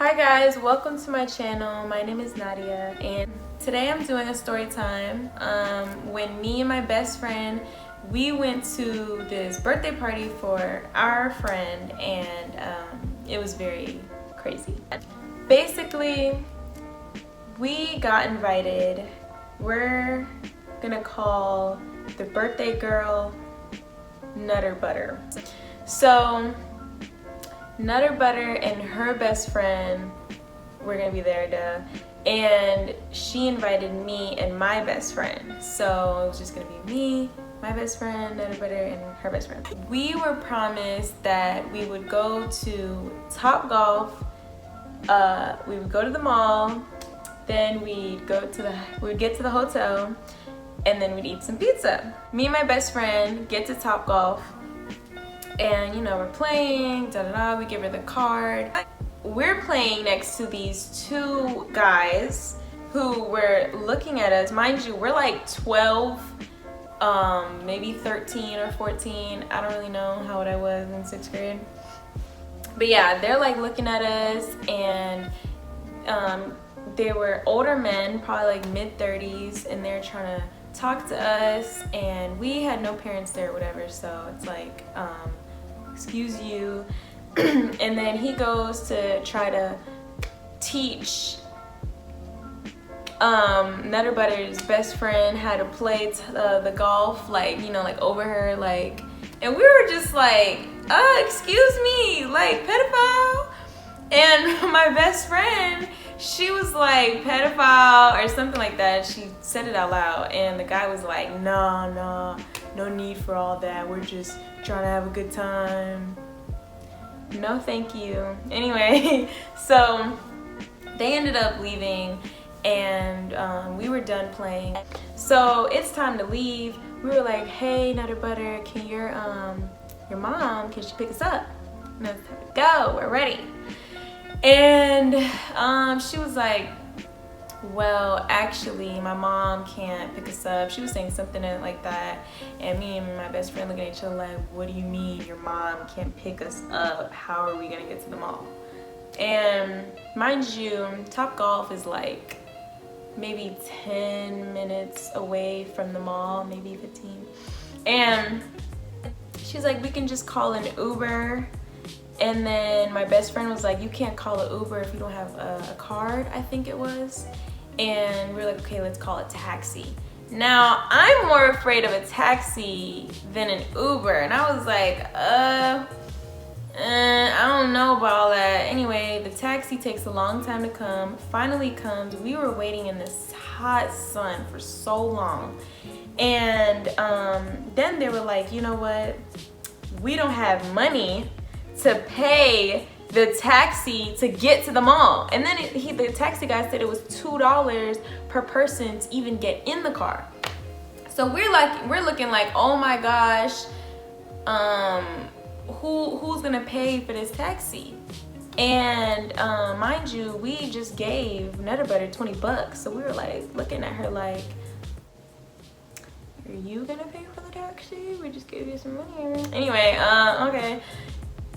Hi guys, welcome to my channel. My name is Nadia and today I'm doing a story time. When me and my best friend, we went to this birthday party for our friend and it was very crazy. Basically, we got invited. We're gonna call the birthday girl Nutter Butter. So Nutter Butter and her best friend were gonna be there, and she invited me and my best friend. So it was just gonna be me, my best friend, Nutter Butter, and her best friend. We were promised that we would go to Top Golf. We would go to the mall, then we'd get to the hotel, and then we'd eat some pizza. Me and my best friend get to Top Golf. And you know, we're playing, we give her the card. We're playing next to these two guys who were looking at us. Mind you, we're like 12, maybe 13 or 14. I don't really know how old I was in 6th grade. But yeah, they're like looking at us, and they were older men, probably like mid-30s, and they're trying to talk to us, and we had no parents there or whatever, so it's like, excuse you. And then he goes to try to teach Nutter Butter's best friend how to play the golf, like, you know, like over her, like, and we were just like, excuse me, like, pedophile. And my best friend, she was like, pedophile or something like that. She said it out loud, and the guy was like, no need for all that, we're just trying to have a good time. No thank you. Anyway, so they ended up leaving, and we were done playing. So it's time to leave. We were like, hey, Nutter Butter, can your mom, can she pick us up? And it's time to go, we're ready. And she was like, well, actually, my mom can't pick us up. She was saying something like that, and me and my best friend looking at each other like, what do you mean your mom can't pick us up? How are we gonna get to the mall? And mind you, Top Golf is like maybe 10 minutes away from the mall, maybe 15. And she's like, we can just call an Uber. And then my best friend was like, you can't call an Uber if you don't have a card, I think it was. And we were like, okay, let's call a taxi. Now, I'm more afraid of a taxi than an Uber. And I was like, I don't know about all that. Anyway, the taxi takes a long time to come. Finally comes. We were waiting in this hot sun for so long. And then they were like, you know what? We don't have money to pay the taxi to get to the mall. And then the taxi guy said it was $2 per person to even get in the car. So we're looking like, oh my gosh, who's gonna pay for this taxi? And mind you, we just gave Nutter Butter 20 bucks. So we were like looking at her like, are you gonna pay for the taxi? We just gave you some money. Anyway, okay.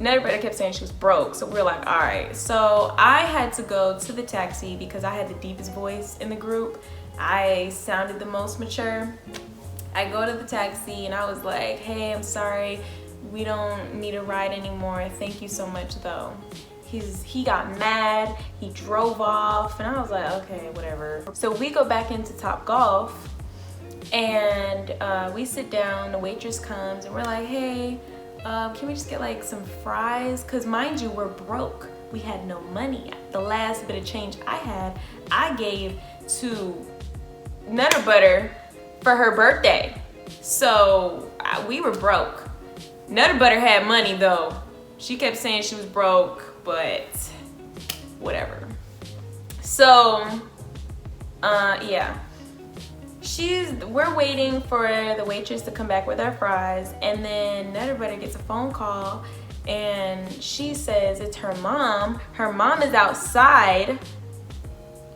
Nutter Butter kept saying she was broke, so we were like, all right. So I had to go to the taxi because I had the deepest voice in the group. I sounded the most mature. I go to the taxi and I was like, hey, I'm sorry, we don't need a ride anymore. Thank you so much though. He got mad, he drove off, and I was like, okay, whatever. So we go back into Top Golf, and we sit down, the waitress comes, and we're like, hey, can we just get like some fries? Cause mind you, we're broke. We had no money. The last bit of change I had, I gave to Nutter Butter for her birthday. So we were broke. Nutter Butter had money though. She kept saying she was broke, but whatever. So, yeah. We're waiting for the waitress to come back with our fries, and then Nutter Butter gets a phone call, and she says it's her mom. Her mom is outside,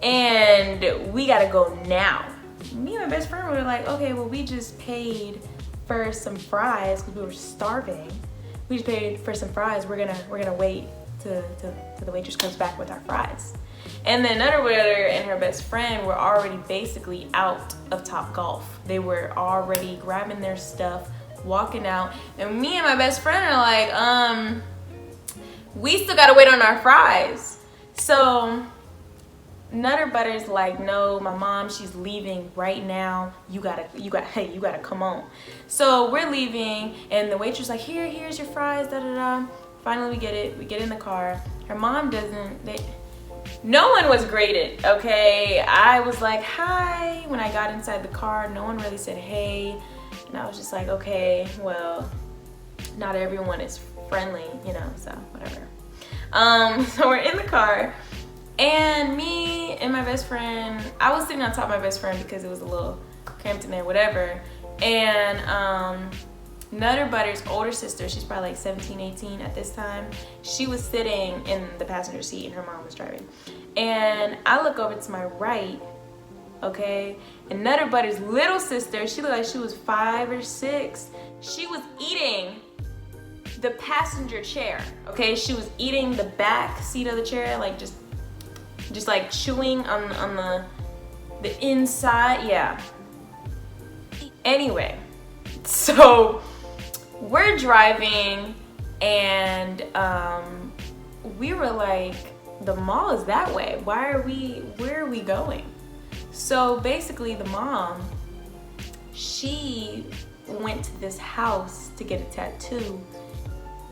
and we gotta go now. Me and my best friend were like, okay, well, we just paid for some fries because we were starving. We just paid for some fries. We're gonna wait the waitress comes back with our fries. And then Nutter Butter and her best friend were already basically out of Top Golf. They were already grabbing their stuff, walking out. And me and my best friend are like, we still gotta wait on our fries. So Nutter Butter's like, no, my mom, she's leaving right now. You gotta come on. So we're leaving, and the waitress like, here's your fries, da da da. Finally we get it. We get in the car. Her mom doesn't. No one was graded, okay? I was like, hi. When I got inside the car, no one really said hey. And I was just like, okay, well, not everyone is friendly, you know, so whatever. So we're in the car, and me and my best friend, I was sitting on top of my best friend because it was a little cramped in there, whatever. And Nutter Butter's older sister, she's probably like 17, 18 at this time, she was sitting in the passenger seat and her mom was driving. And I look over to my right, okay, and Nutter Butter's little sister, she looked like she was 5 or 6. She was eating the passenger chair, okay? She was eating the back seat of the chair, like just like chewing on the inside, yeah. Anyway, so we're driving, and we were like, the mall is that way. Where are we going? So basically the mom, she went to this house to get a tattoo,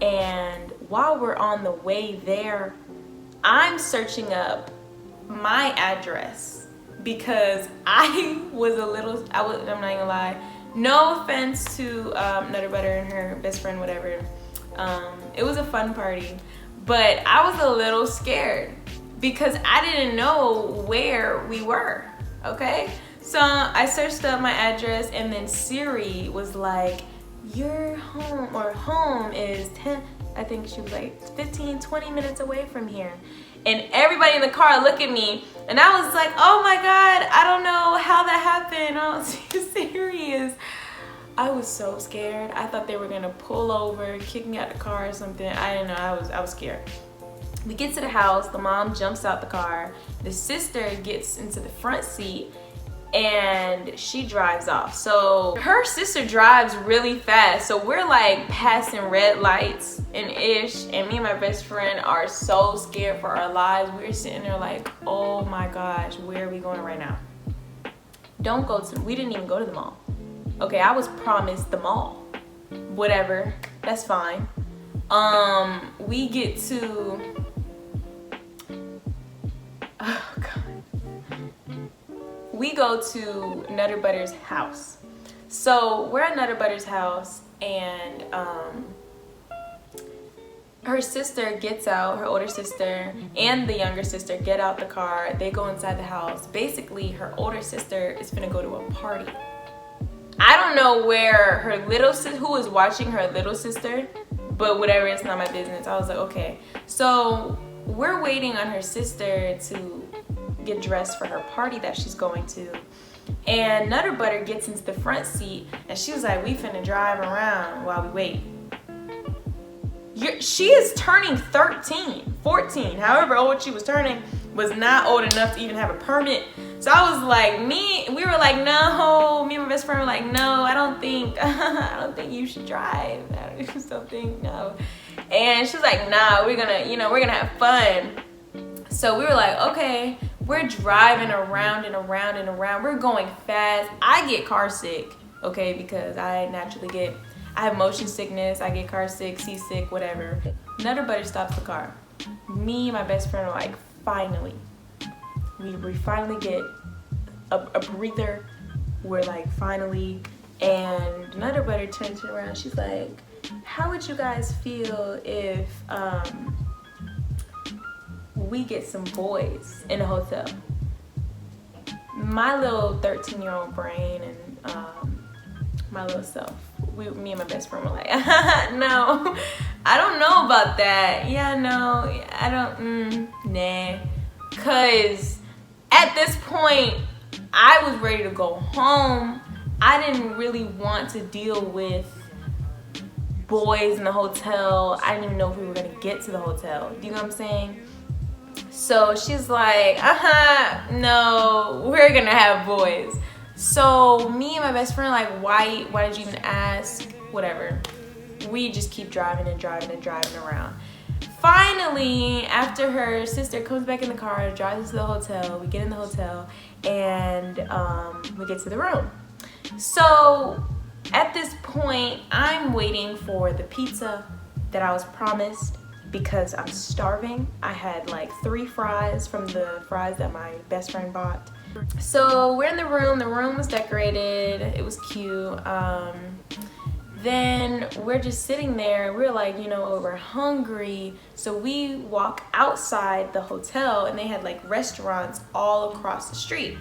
and while we're on the way there, I'm searching up my address because I'm not gonna lie, no offense to Nutter Butter and her best friend, whatever. It was a fun party, but I was a little scared because I didn't know where we were, okay? So I searched up my address, and then Siri was like, your home is 10, I think she was like 15, 20 minutes away from here. And everybody in the car looked at me, and I was like, oh my God, I don't know how that happened. I don't see serious. I was so scared. I thought they were gonna pull over, kick me out the car or something. I didn't know, I was scared. We get to the house, the mom jumps out the car, the sister gets into the front seat, and she drives off. So her sister drives really fast, so we're like passing red lights and ish, and me and my best friend are so scared for our lives. We're sitting there like, oh my gosh, where are we going right now? We didn't even go to the mall. Okay, I was promised the mall. Whatever, that's fine. We get to, oh God. We go to Nutter Butter's house. So we're at Nutter Butter's house, and her sister gets out, her older sister and the younger sister get out the car. They go inside the house. Basically, her older sister is gonna go to a party. I don't know where her little sister, who was watching her little sister, but whatever, it's not my business. I was like, okay. So we're waiting on her sister to get dressed for her party that she's going to, and Nutter Butter gets into the front seat, and she was like, we finna drive around while we wait. She is turning 13, 14, however old she was turning, was not old enough to even have a permit. So I was like, we were like, no, me and my best friend were like, no, I don't think you should drive. I just don't think, no. And she was like, nah, we're gonna have fun. So we were like, okay. We're driving around and around and around. We're going fast. I get car sick, okay, because I have motion sickness. I get car sick, seasick, whatever. Nutter Butter stops the car. Me and my best friend are like, finally. We finally get a breather. We're like, finally. And Nutter Butter turns around. She's like, how would you guys feel if we get some boys in a hotel? My little 13-year-old brain and my little self, me and my best friend were like, no, I don't know about that. Yeah, no, I don't, nah. Cause at this point, I was ready to go home. I didn't really want to deal with boys in the hotel. I didn't even know if we were gonna get to the hotel. Do you know what I'm saying? So she's like, no, we're gonna have boys. So me and my best friend like, why did you even ask? Whatever. We just keep driving and driving and driving around. Finally, after her sister comes back in the car, drives us to the hotel, we get in the hotel, and we get to the room. So at this point, I'm waiting for the pizza that I was promised because I'm starving. I had like 3 fries from the fries that my best friend bought. So we're in the room was decorated, it was cute. Then we're just sitting there, we're like, you know, we're hungry. So we walk outside the hotel and they had like restaurants all across the street.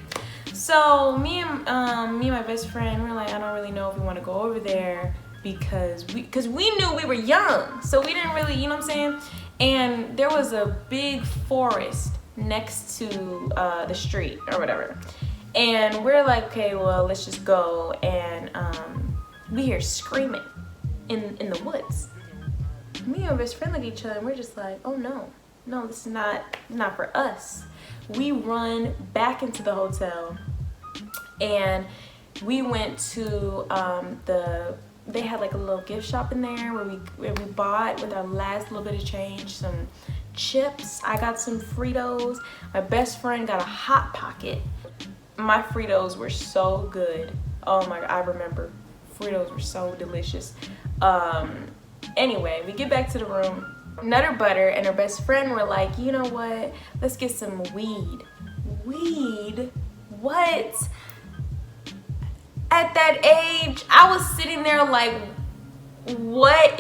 So me and my best friend, we're like, I don't really know if we want to go over there because we knew we were young. So we didn't really, you know what I'm saying? And there was a big forest next to the street or whatever. And we're like, okay, well, let's just go. And we hear screaming in the woods. Me and my best friend look at each other and we're just like, oh no, this is not for us. We run back into the hotel and we went to they had like a little gift shop in there where we bought with our last little bit of change some chips. I got some Fritos. My best friend got a Hot Pocket. My Fritos were so good. Oh my God, I remember. Fritos were so delicious. Anyway, we get back to the room. Nutter Butter and her best friend were like, you know what? Let's get some weed. Weed? What? At that age, I was sitting there like, what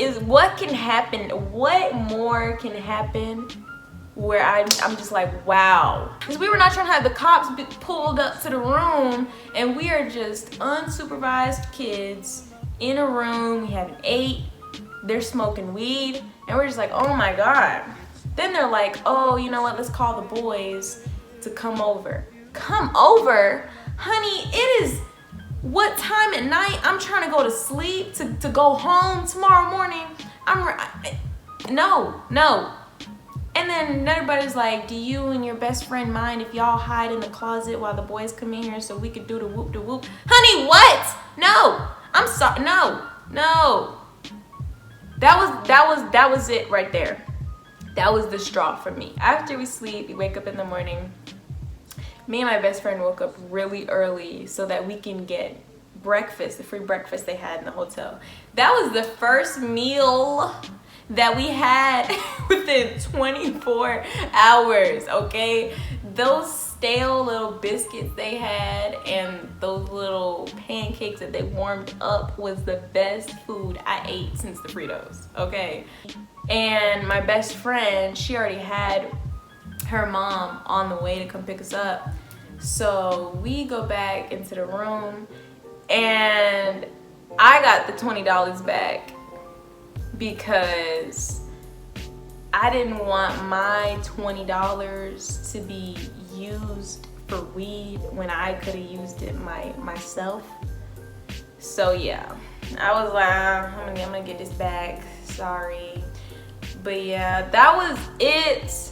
can happen? What more can happen where I'm just like, wow. Because we were not trying to have the cops be pulled up to the room and we are just unsupervised kids in a room. We haven't ate. They're smoking weed and we're just like, oh my God. Then they're like, oh, you know what? Let's call the boys to come over. Come over? Honey, it is what time at night? I'm trying to go to sleep to go home tomorrow morning. No. And then everybody's like, do you and your best friend mind if y'all hide in the closet while the boys come in here so we could do the whoop de whoop? Honey, what? No. I'm sorry. No. That was it right there. That was the straw for me. After we sleep, we wake up in the morning. Me and my best friend woke up really early so that we can get breakfast, the free breakfast they had in the hotel. That was the first meal that we had within 24 hours, okay? Those stale little biscuits they had and those little pancakes that they warmed up was the best food I ate since the Fritos, okay? And my best friend, she already had her mom on the way to come pick us up. So we go back into the room and I got the $20 back because I didn't want my $20 to be used for weed when I could have used it myself. So yeah, I was like, I'm gonna get this back, sorry. But yeah, that was it.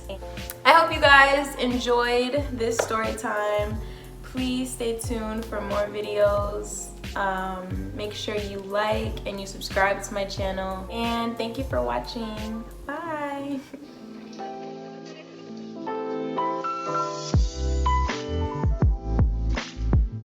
I hope you guys enjoyed this story time. Please stay tuned for more videos. Make sure you like and you subscribe to my channel. And thank you for watching. Bye.